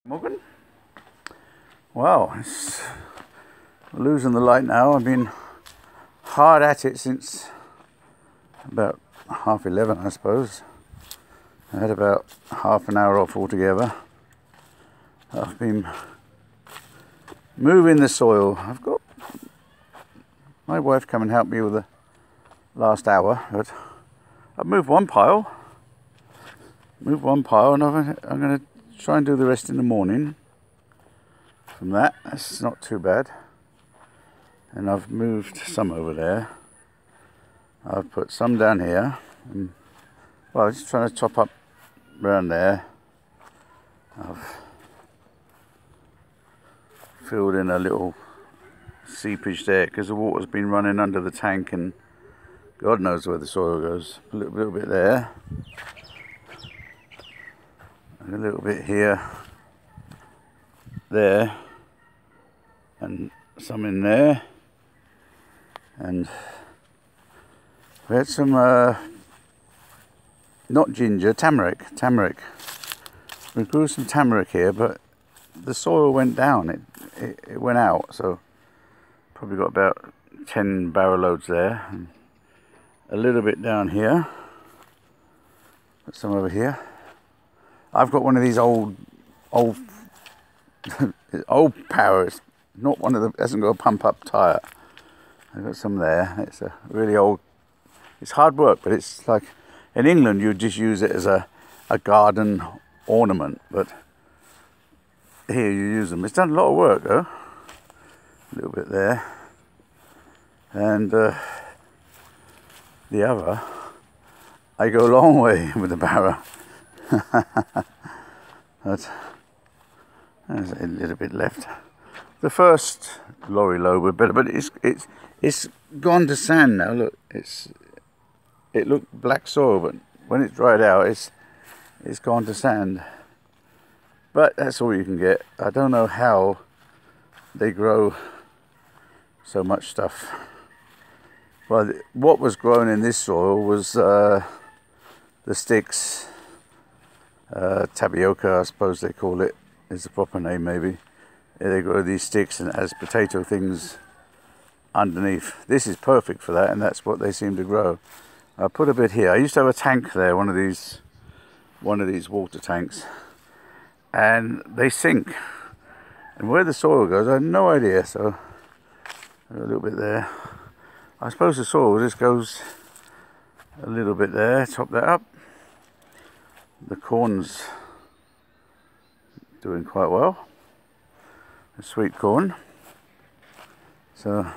Morgan. Wow, it's losing the light now. I've been hard at it since about 11:30, I suppose. I had about half an hour off altogether. I've been moving the soil. I've got my wife come and help me with the last hour, but I've moved one pile, and I'm going to try and do the rest in the morning. From that, that's not too bad. And I've moved some over there. I've put some down here. And, well, I'm just trying to top up around there. I've filled in a little seepage there because the water's been running under the tank and God knows where the soil goes. A little bit there. And a little bit here. There. And some in there. And we had some, not ginger, tamarick. We grew some tamarick here, but the soil went down, it went out, so probably got about 10 barrow loads there. And a little bit down here, got some over here. I've got one of these old powers, not one of them, hasn't got a pump up tyre. I've got some there. It's a really old, it's hard work, but it's like, in England you just use it as a garden ornament, but here you use them. It's done a lot of work though. A little bit there. And the other, I go a long way with the barrow. But there's a little bit left. The first lorry load were better, but it's gone to sand now. Look, it looked black soil, but when it dried out, it's gone to sand. But that's all you can get. I don't know how they grow so much stuff. Well, what was grown in this soil was the sticks, tapioca, I suppose they call it, is the proper name maybe. They grow these sticks and as potato things underneath. This is perfect for that, and that's what they seem to grow. I put a bit here. I used to have a tank there, one of these water tanks, and they sink. And where the soil goes, I have no idea. So a little bit there. I suppose the soil just goes a little bit there. Top that up. The corn's doing quite well. The sweet corn. So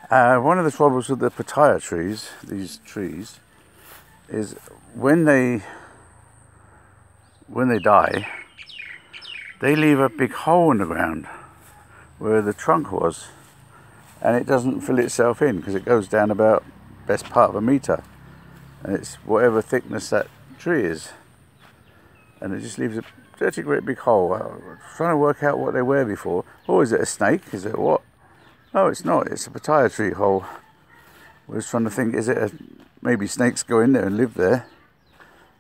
one of the troubles with the pitaya trees, these trees, is when they die, they leave a big hole in the ground where the trunk was, and it doesn't fill itself in because it goes down about best part of a meter, and it's whatever thickness that tree is, and it just leaves a dirty great big hole. I was trying to work out what they were before. Oh, is it a snake? Is it what? No, it's not. It's a pitaya tree hole. I was trying to think, is it maybe snakes go in there and live there?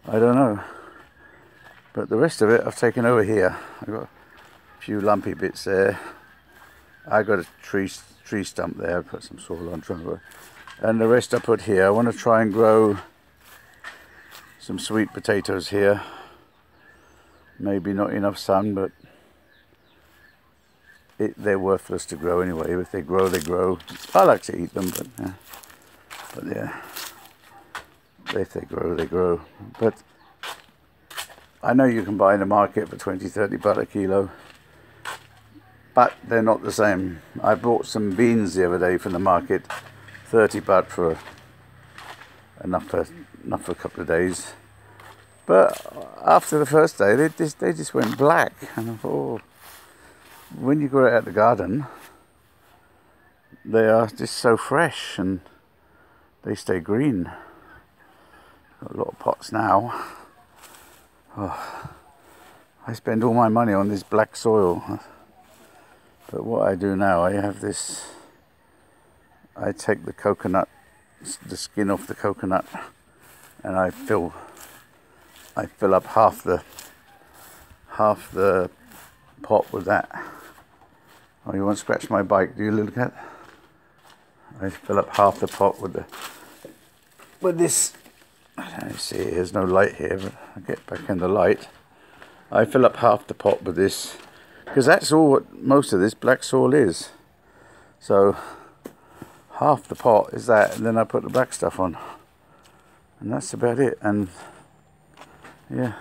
I don't know. But the rest of it I've taken over here. I've got a few lumpy bits there. I got a tree stump there. I put some soil on, and the rest I put here. I want to try and grow some sweet potatoes here. Maybe not enough sun, but they're worthless to grow anyway. If they grow, they grow. I like to eat them, but yeah, if they grow, they grow. But I know you can buy in the market for 20-30 baht a kilo, but they're not the same. I bought some beans the other day from the market, 30 baht for enough for a couple of days. But after the first day, they just went black, and I thought, oh, when you grow it out the garden, they are just so fresh and they stay green. Got a lot of pots now. Oh, I spend all my money on this black soil. But what I do now, I have this, I take the coconut, the skin off the coconut, and I fill up half half the pot with that. Oh, you won't scratch my bike, do you, little cat? I fill up half the pot with this. I don't see, there's no light here, but I'll get back in the light. I fill up half the pot with this, because that's all what most of this black soil is. So half the pot is that, and then I put the black stuff on, and that's about it. And yeah,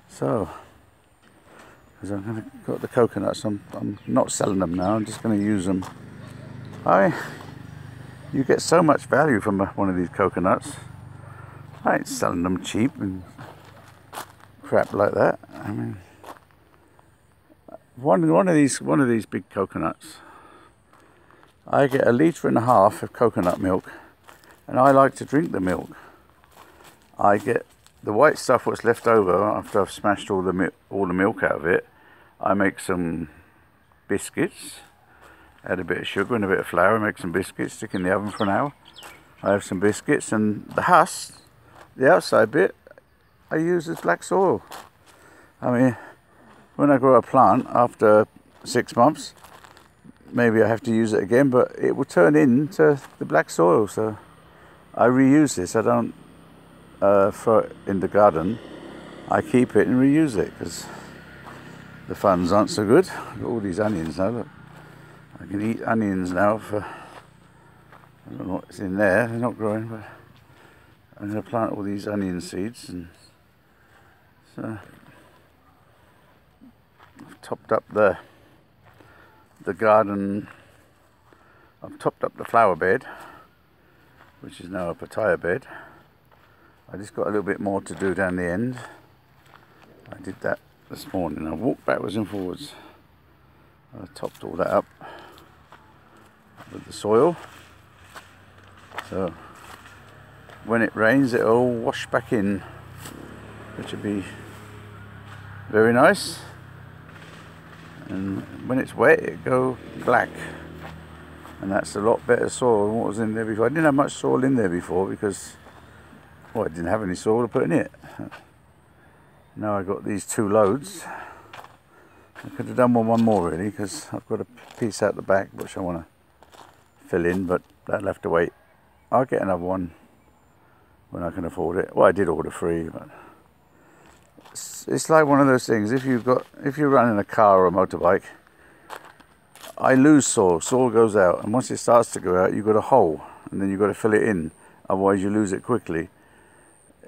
so because I'm going to got the coconuts, I'm not selling them now, I'm just going to use them. You get so much value from one of these coconuts. I ain't selling them cheap and crap like that. I mean, one of these big coconuts, I get 1.5 litres of coconut milk, and I like to drink the milk. I get the white stuff what's left over after I've smashed all the milk out of it. I make some biscuits, add a bit of sugar and a bit of flour, make some biscuits, stick in the oven for an hour. I have some biscuits, and the husk, the outside bit, I use as black soil. I mean, when I grow a plant after 6 months, maybe I have to use it again, but it will turn into the black soil. So I reuse this. I don't throw it in the garden. I keep it and reuse it, because the funds aren't so good. I've got all these onions now. Look, I can eat onions now for, I don't know what's in there. They're not growing, but I'm going to plant all these onion seeds. And so I've topped up the garden. I've topped up the flower bed, which is now a pitaya bed. I just got a little bit more to do down the end. I did that this morning. I walked backwards and forwards. I topped all that up with the soil. So when it rains, it'll all wash back in, which would be very nice. And when it's wet, it go black, and that's a lot better soil than what was in there before. I didn't have much soil in there before because, well, I didn't have any soil to put in it. Now I got these 2 loads. I could have done one more really, because I've got a piece out the back which I want to fill in, but that'll have to wait. I'll get another one when I can afford it. Well, I did order 3, but it's like one of those things. If you're running a car or a motorbike, I lose soil. Soil goes out, and once it starts to go out, you've got a hole, and then you've got to fill it in. Otherwise, you lose it quickly.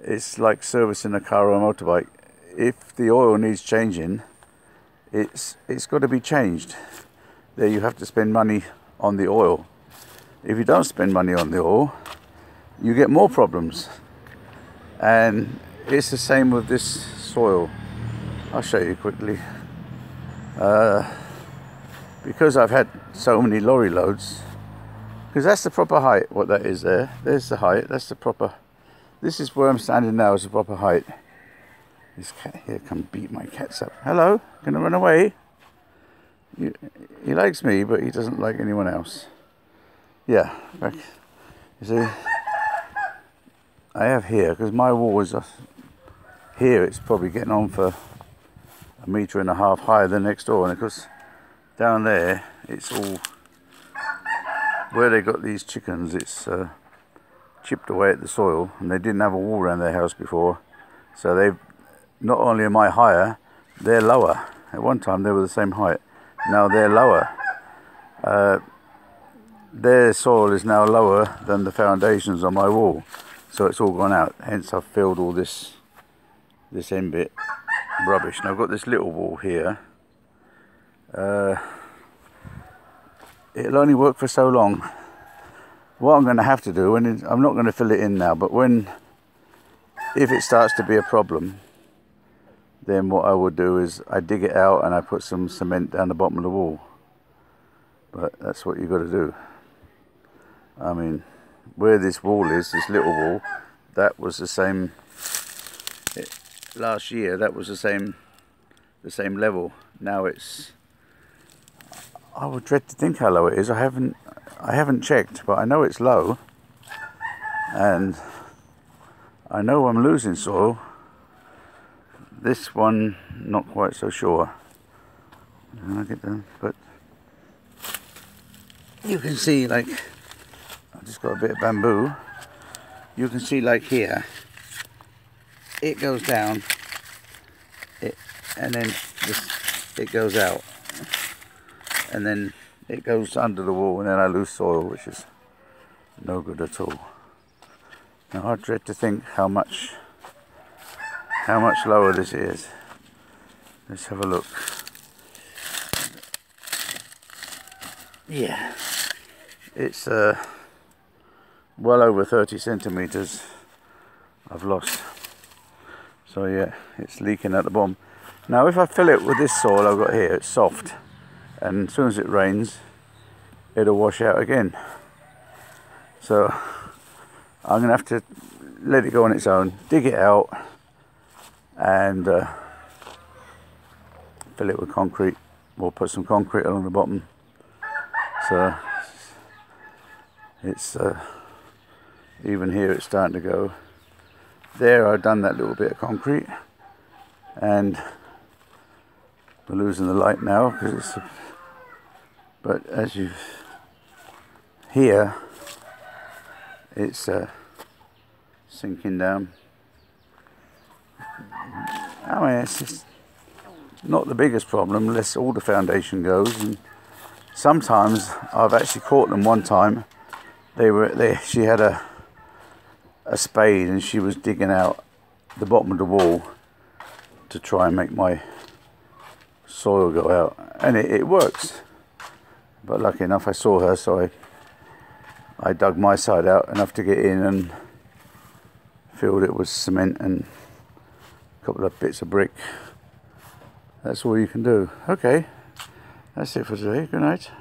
It's like servicing a car or a motorbike. If the oil needs changing, it's got to be changed. There, you have to spend money on the oil. If you don't spend money on the oil, you get more problems. And it's the same with this soil. I'll show you quickly. Because I've had so many lorry loads, because that's the proper height, what that is there. There's the height, that's the proper, this is where I'm standing now, is the proper height. This cat here come beat my cats up. Hello, gonna run away? He likes me, but he doesn't like anyone else. Yeah, back. You see, I have here, because my wall is here, it's probably getting on for 1.5 meters higher than next door, and of course down there it's all where they got these chickens. It's chipped away at the soil, and they didn't have a wall around their house before, so they've, not only am I higher, they're lower. At one time they were the same height, now they're lower. Their soil is now lower than the foundations on my wall, so it's all gone out. Hence I've filled all this end bit rubbish. And I've got this little wall here. It'll only work for so long. What I'm going to have to do, I'm not going to fill it in now, but if it starts to be a problem, then what I will do is I dig it out and I put some cement down the bottom of the wall. But that's what you've got to do. I mean, where this wall is, this little wall, that was the same last year. That was the same level. Now it's, I would dread to think how low it is. I haven't checked, but I know it's low, and I know I'm losing soil. This one, not quite so sure. I'll get them, but you can see, like, I've just got a bit of bamboo. You can see, like here, it goes down, and then it goes out, and then it goes under the wall, and then I lose soil, which is no good at all. Now I dread to think how much lower this is. Let's have a look. Yeah, it's well over 30 centimeters I've lost. So yeah, it's leaking at the bottom. Now if I fill it with this soil I've got here, it's soft, and as soon as it rains it'll wash out again. So I'm gonna have to let it go on its own, dig it out, and fill it with concrete, or put some concrete along the bottom. So it's even here it's starting to go. There I've done that little bit of concrete, and we're losing the light now because it's. But as you hear, it's sinking down. I mean, it's just not the biggest problem unless all the foundation goes. And sometimes I've actually caught them one time. She had a spade and she was digging out the bottom of the wall to try and make my soil go out, and it works. But lucky enough I saw her, so I dug my side out enough to get in and filled it with cement and a couple of bits of brick. That's all you can do. Okay, that's it for today. Good night.